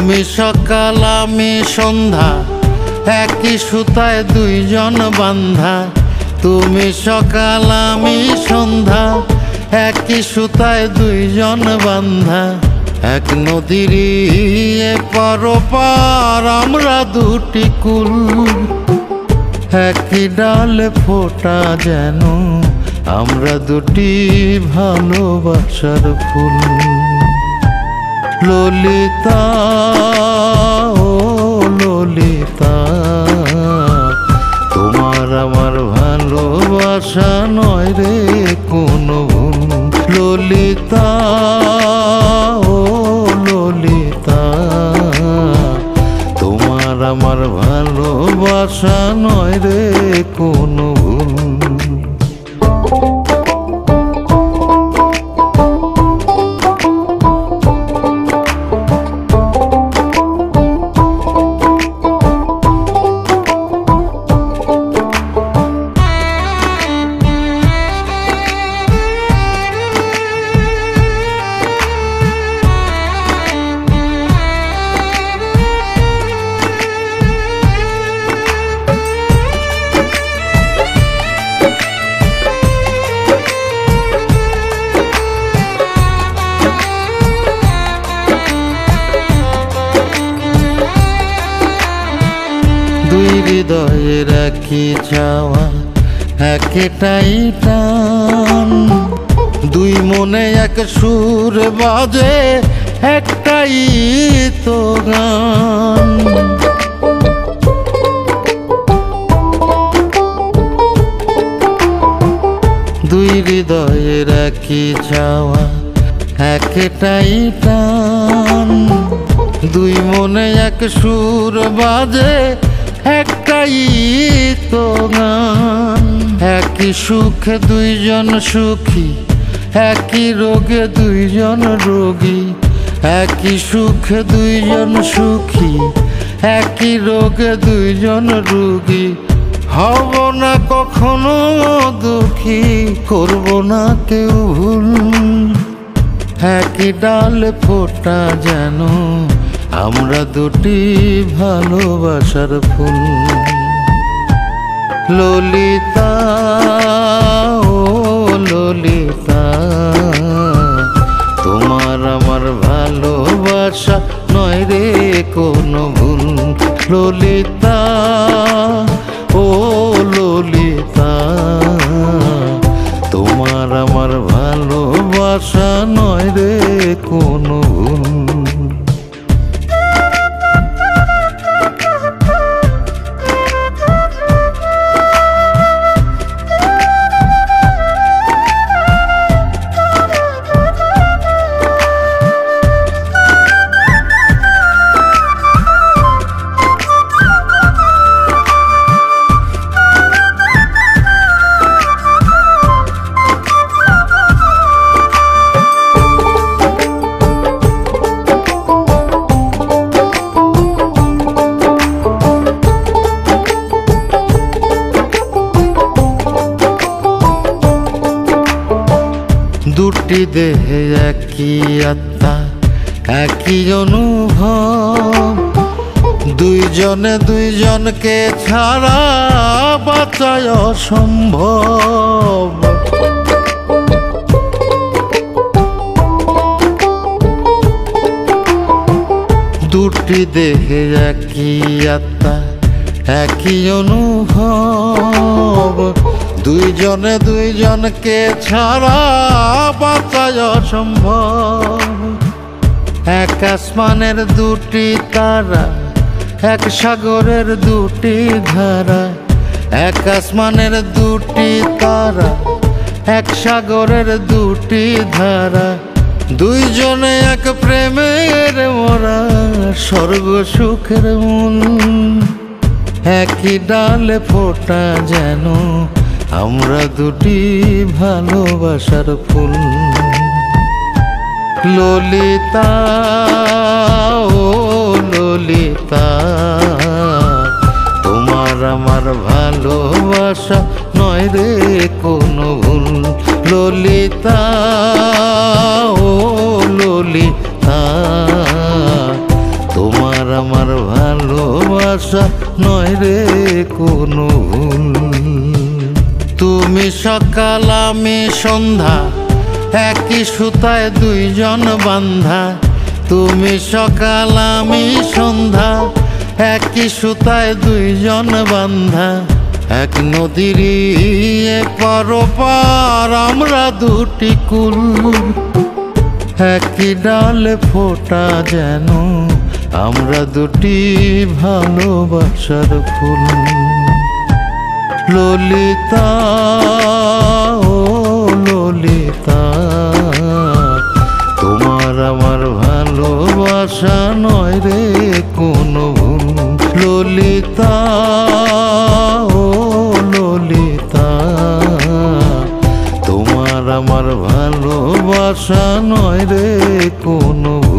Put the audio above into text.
তুমি সকাল আমি সন্ধ্যা, একই সুতায় দুইজন বান্ধা। তুমি সকাল আমি সন্ধ্যা, একই সুতায় দুইজন বান্ধা। এক নদীর এপার ওপার আমরা দুটি কুল, একই ডালে ফোটা যেন আমরা দুটি ভালোবাসার ফুল। ললিতা ও ললিতা, তোমার আমার ভালোবাসা নয় রে কোনো ভুল। ললিতা ও ললিতা, তোমার আমার ভালোবাসা নয় রে কোনো ভুল। দুই হৃদয়ের একই চাওয়া, একটাই টান। দুই মনে এক সুর বাজে, একটাই তো গান। দুই হৃদয়ের একই চাওয়া, একটাই টান। দুই মনে এক সুর বাজে, একটাই তো গান। একই সুখে দুইজন সুখী, একই রোগে দুইজন রোগী। একই সুখে দুইজন সুখী, একই রোগে দুইজন রোগী। হব না কখনো দুঃখী, করব না কেউ ভুল। একই ডালে ফোটা যেন আমরা দুটি ভালোবাসার ফুল। ললিতা ও ললিতা, তোমার আমার ভালোবাসা নয় রে কোনো ভুল। ললিতা ও ললিতা, তোমার আমার ভালোবাসা নয় রে কোনো ভুল। দুটি দেহে একই আত্মা, একই অনুভব। দুইজনে দুইজনকে ছাড়া বাঁচায় অসম্ভব। দুটি দেহে একই আত্মা, একই অনুভব। দুইজনে দুইজনকে ছাড়া বাঁচায় অসম্ভব। এক আসমানের দুটি তারা, এক সাগরের দুটি ধারা। এক আসমানের দুটি তারা, এক সাগরের দুটি ধারা। দুইজনে এক প্রেমের মোরা, স্বর্গ সুখের মূল। একই ডালে ফোটা যেন আমরা দুটি ভালোবাসার ফুল। ললিতা ও ললিতা, তোমার আমার ভালোবাসা নয় রে কোনো ভুল। ললিতা ও ললিতা, তোমার ভালোবাসা নয় রে কোনো ভুল। তুমি সকাল আমি সন্ধ্যা, একই সুতায় দুইজন বান্ধা। তুমি সকাল আমি সন্ধ্যা, একই সুতায় দুইজন বান্ধা। এক নদীর এপার ওপার আমরা দুটি কুল, একই ডালে ফোটা যেন আমরা দুটি ভালোবাসার ফুল। ললিতা ও ললিতা, তোমার আমার ভালোবাসা নয় রে কোনো ভুল। ললিতা ও ললিতা, তোমার আমার ভালোবাসা নয় রে কোনো ভুল।